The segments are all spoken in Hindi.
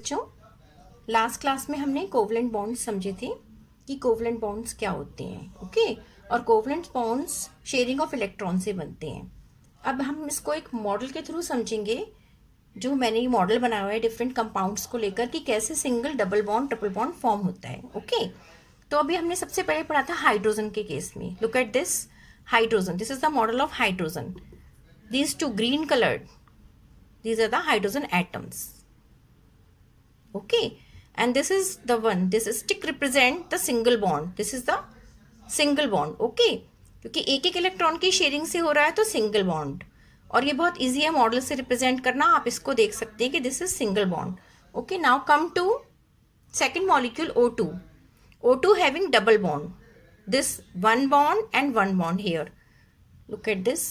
बच्चों, लास्ट क्लास में हमने कोवलेंट बॉन्ड्स समझे थे कि कोवलेंट बॉन्ड्स क्या होते हैं। ओके, और covalent bonds sharing of electron से बनते हैं। अब हम इसको एक मॉडल के थ्रू समझेंगे, जो मैंने ये मॉडल बनाया हुआ है डिफरेंट कंपाउंड्स को लेकर कि कैसे single double bond triple bond form होता है। ओके, तो अभी हमने सबसे पहले पढ़ा था हाइड्रोजन के केस में। Look at this hydrogen, this is the model of hydrogen. These two green coloured, these are the hydrogen atoms. Okay, and this is the one, this stick represent the single bond, this is the single bond. Okay, क्योंकि एक एक इलेक्ट्रॉन की शेयरिंग से हो रहा है तो सिंगल बॉन्ड, और ये बहुत इजी है मॉडल से रिप्रेजेंट करना। आप इसको देख सकते हैं कि this is single bond. Okay, now come to second molecule O2. O2 having double bond, this one bond and one bond here. Look at this,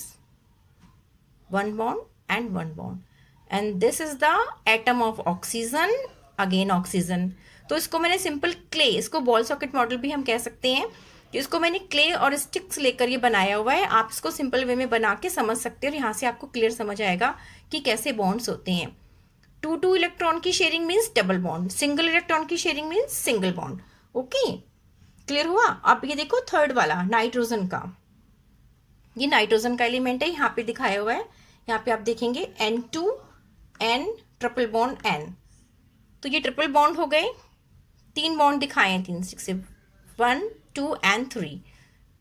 one bond and one bond. And this is the atom of oxygen, again oxygen. तो इसको मैंने सिंपल क्ले, इसको बॉल सॉकेट मॉडल भी हम कह सकते हैं कि इसको मैंने क्ले और स्टिक्स लेकर ये बनाया हुआ है। आप इसको सिंपल वे में बना के समझ सकते हैं और यहाँ से आपको क्लियर समझ आएगा कि कैसे बॉन्ड्स होते हैं। टू टू इलेक्ट्रॉन की sharing means double bond, single electron की sharing means single bond. Okay, clear हुआ? अब ये देखो थर्ड वाला नाइट्रोजन का, ये नाइट्रोजन का एलिमेंट है, यहाँ पे दिखाया हुआ है। यहाँ पे आप देखेंगे N2 N triple bond N, तो ये ट्रिपल बॉन्ड हो गए। तीन बॉन्ड दिखाए हैं, 3 6 1 2 and 3।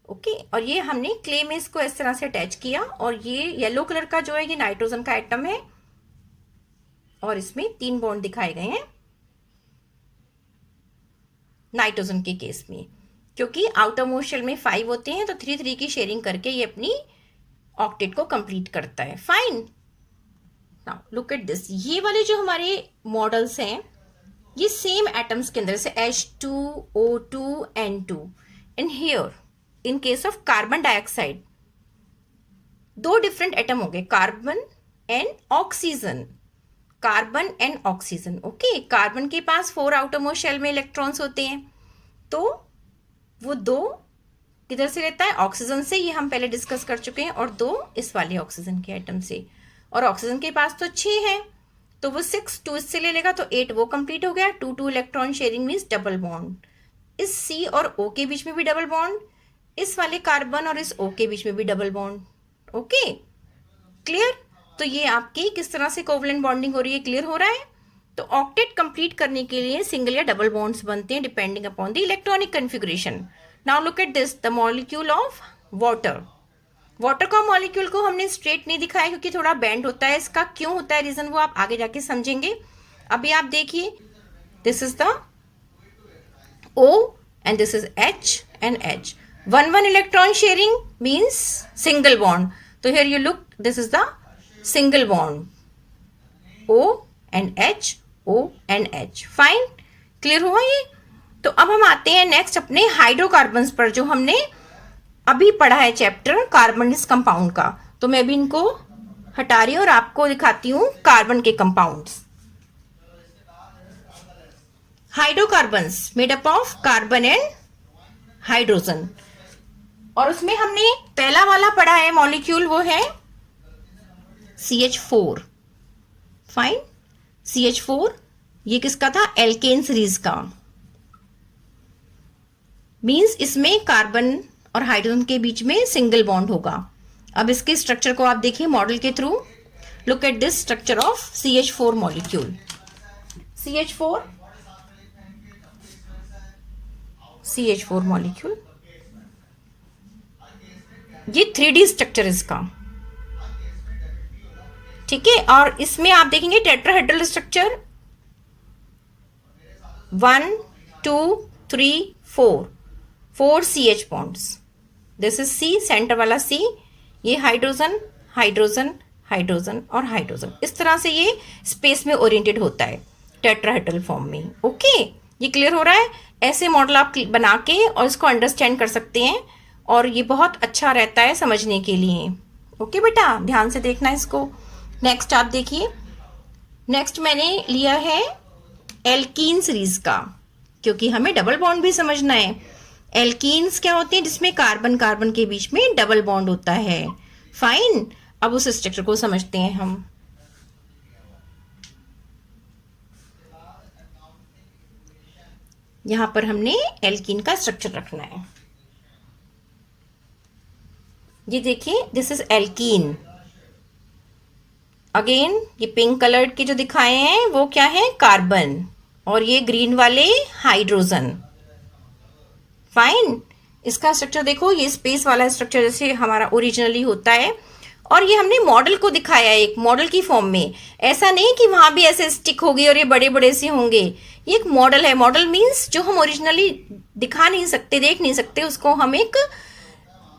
ओके, और ये हमने क्ले में इसको इस तरह से अटैच किया, और ये येलो कलर का जो है ये नाइट्रोजन का एटम है, और इसमें 3 बॉन्ड दिखाए गए हैं नाइट्रोजन के केस में। क्योंकि आउटर मोस्ट शेल में 5 होते हैं तो 3 3 की शेयरिंग करके ये अपनी ऑक्टेट को कंप्लीट करता है। Fine, now look at this, ये वाले जो हमारे मॉडल्स हैं ये सेम एटम्स के अंदर से H2O2 N2 in here in case of carbon dioxide 2 different atom हो गए, carbon and oxygen, carbon and oxygen. Okay, carbon के पास 4 आउटर मोस्ट शेल में इलेक्ट्रॉन्स होते हैं, तो वो 2 किधर से लेता है? ऑक्सीजन से, ये हम पहले डिस्कस कर चुके हैं, और 2 इस वाले ऑक्सीजन के एटम से। और ऑक्सीजन के पास तो 6 है, तो वो 6 2 इससे ले लेगा तो 8 वो कंप्लीट हो गया। 2 2 electron sharing means double bond. इस C और O के बीच में भी डबल बॉन्ड, इस वाले कार्बन और इस O के बीच में भी डबल बॉन्ड। Okay, clear? तो ये आपकी किस तरह से कोवलेंट बॉन्डिंग हो रही है, क्लियर हो रहा है? तो ऑक्टेट कंप्लीट करने के लिए सिंगल या डबल बॉन्ड्स बनते हैं depending upon the electronic configuration. Now look at this, the molecule of water. Water का मॉलिक्यूल को हमने स्ट्रेट नहीं दिखाया क्योंकि थोड़ा बेंड होता है, इसका क्यों होता है रीजन वो आप आगे जाके समझेंगे। अभी आप देखिए, this is the O and this is H and H, 1 1 electron sharing means single bond. तो here you look, this is the single bond O and H, O and H। Fine, clear हुआ ये? तो अब हम आते हैं नेक्स्ट अपने हाइड्रोकार्बन्स पर, जो हमने अभी पढ़ा है चैप्टर कार्बनिस कंपाउंड का। तो मैं भी इनको हटा रही हूं और आपको दिखाती हूं कार्बन के compounds. Hydrocarbons made up of carbon and hydrogen, और उसमें हमने पहला वाला पढ़ा है मॉलिक्यूल, वो है CH4। फाइन, CH4 ये किसका था? एल्केन सीरीज का, मींस इसमें कार्बन और हाइड्रोजन के बीच में सिंगल बॉन्ड होगा। अब इसके स्ट्रक्चर को आप देखिए मॉडल के through. Look at this structure of CH4 molecule. CH4 molecule, ये 3D स्ट्रक्चर इसका, ठीक है। और इसमें आप देखेंगे tetrahedral structure, 1 2 3 4 CH bonds. This is C, centre वाला C, ये हाइड्रोजन हाइड्रोजन हाइड्रोजन और हाइड्रोजन, इस तरह से ये स्पेस में ओरिएंटेड होता है टेट्राहेड्रल फॉर्म में। ओके, ये क्लियर हो रहा है? ऐसे मॉडल आप बना के और इसको अंडरस्टैंड कर सकते हैं, और ये बहुत अच्छा रहता है समझने के लिए। ओके बेटा, ध्यान से देखना इसको। नेक्स्ट आप देखिए, नेक्स्ट मैंने लिया है एल्कीन सीरीज का, क्योंकि हमें डबल बॉन्ड भी समझना है। एल्कीन्स क्या होते हैं? जिसमें कार्बन कार्बन के बीच में डबल बॉन्ड होता है। फाइन, अब उस स्ट्रक्चर को समझते हैं हम। यहाँ पर हमने एल्कीन का स्ट्रक्चर रखना है। ये देखिए, दिस इज एल्कीन। अगेन ये पिंक कलर के जो दिखाए हैं वो क्या है, कार्बन, और ये ग्रीन वाले हाइड्रोजन। फाइन। इसका स्ट्रक्चर देखो, ये स्पेस वाला स्ट्रक्चर जैसे हमारा ओरिजिनली होता है, और ये हमने मॉडल को दिखाया है एक मॉडल की फॉर्म में। ऐसा नहीं कि वहां भी ऐसे स्टिक होगी और ये बड़े बड़े से होंगे। ये एक मॉडल है। मॉडल मीन्स जो हम ओरिजिनली दिखा नहीं सकते, देख नहीं सकते, उसको हम एक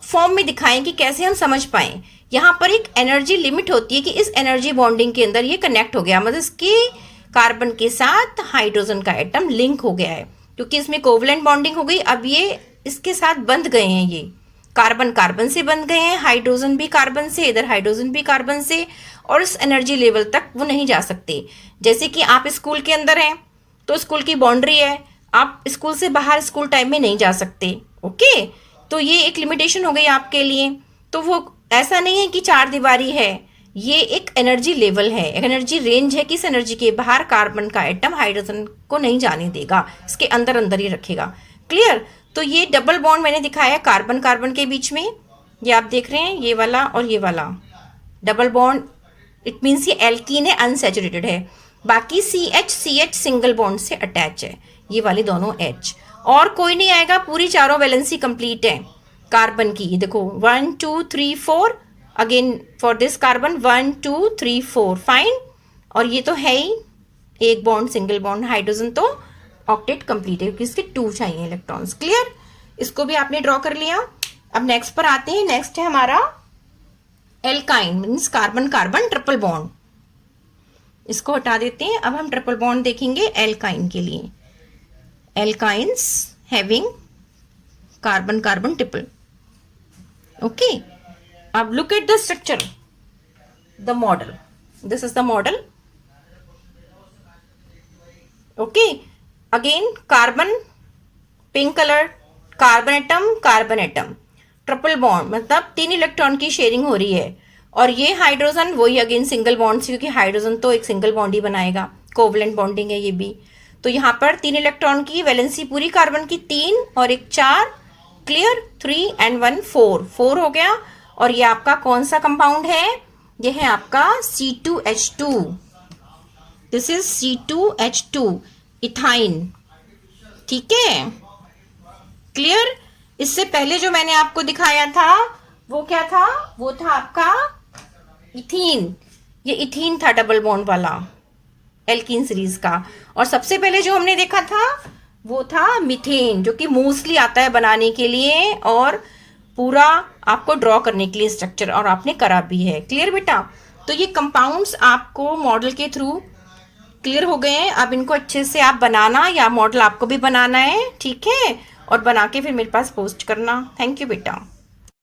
फॉर्म में दिखाएं कि कैसे हम समझ पाए। यहाँ पर एक एनर्जी लिमिट होती है कि इस एनर्जी बॉन्डिंग के अंदर ये कनेक्ट हो गया, मतलब इसके कार्बन के साथ हाइड्रोजन का एटम लिंक हो गया है, क्योंकि इसमें कोवलेंट बॉन्डिंग हो गई। अब ये इसके साथ बंध गए हैं, ये कार्बन कार्बन से बंध गए हैं, हाइड्रोजन भी कार्बन से, इधर हाइड्रोजन भी कार्बन से, और इस एनर्जी लेवल तक वो नहीं जा सकते। जैसे कि आप स्कूल के अंदर हैं तो स्कूल की बाउंड्री है, आप स्कूल से बाहर स्कूल टाइम में नहीं जा सकते। ओके, तो ये एक लिमिटेशन हो गई आपके लिए। तो वो ऐसा नहीं है कि चार दीवारी है, ये एक एनर्जी लेवल है, एक एनर्जी रेंज है। किस एनर्जी के बाहर कार्बन का एटम हाइड्रोजन को नहीं जाने देगा, इसके अंदर अंदर ही रखेगा। क्लियर। तो ये डबल बॉन्ड मैंने दिखाया कार्बन कार्बन के बीच में, ये आप देख रहे हैं, ये वाला और ये वाला डबल बॉन्ड, इट मीन्स ये एल्कीन है, अनसैचुरेटेड है। बाकी CH सिंगल बॉन्ड से अटैच है, ये वाले दोनों H, और कोई नहीं आएगा। पूरी चारों वैलेंसी कंप्लीट है कार्बन की। ये देखो 1 2 3 4, again for this carbon 1 2 3 4, fine. और ये तो है ही एक बॉन्ड, सिंगल बॉन्ड। हाइड्रोजन तो ऑक्टेट कंप्लीट है क्योंकि इसके 2 चाहिए इलेक्ट्रॉन्स। क्लियर। इसको भी आपने ड्रॉ कर लिया। अब नेक्स्ट पर आते हैं। नेक्स्ट है हमारा alkyne, means carbon carbon triple bond. इसको हटा देते हैं। अब हम ट्रिपल बॉन्ड देखेंगे एल्काइन के लिए। Alkynes having carbon carbon triple. Okay, अब look at the structure, the model. This is the model. Okay, again carbon, pink colour, carbon atom, triple bond, मतलब 3 इलेक्ट्रॉन की शेयरिंग हो रही है। और ये हाइड्रोजन, वही अगेन सिंगल बॉन्ड, क्योंकि हाइड्रोजन तो एक सिंगल बॉन्ड ही बनाएगा, कोवलेंट बॉन्डिंग है ये भी। तो यहाँ पर 3 इलेक्ट्रॉन की वैलेंसी पूरी कार्बन की 3 और एक 4। क्लियर। 3 and 1 4 हो गया। और ये आपका कौन सा कंपाउंड है, ये है आपका C2H2। This is C2H2, ethyne. ठीक है, क्लियर। इससे पहले जो मैंने आपको दिखाया था वो क्या था, वो था आपका इथीन। ये इथीन था डबल बॉन्ड वाला एल्कीन सीरीज का। और सबसे पहले जो हमने देखा था वो था मीथेन, जो कि मोस्टली आता है बनाने के लिए और पूरा आपको ड्रॉ करने के लिए स्ट्रक्चर, और आपने करा भी है। क्लियर बेटा। तो ये कंपाउंड्स आपको मॉडल के थ्रू क्लियर हो गए हैं। अब इनको अच्छे से आप बनाना, या मॉडल आपको भी बनाना है, ठीक है, और बना के फिर मेरे पास पोस्ट करना। थैंक यू बेटा।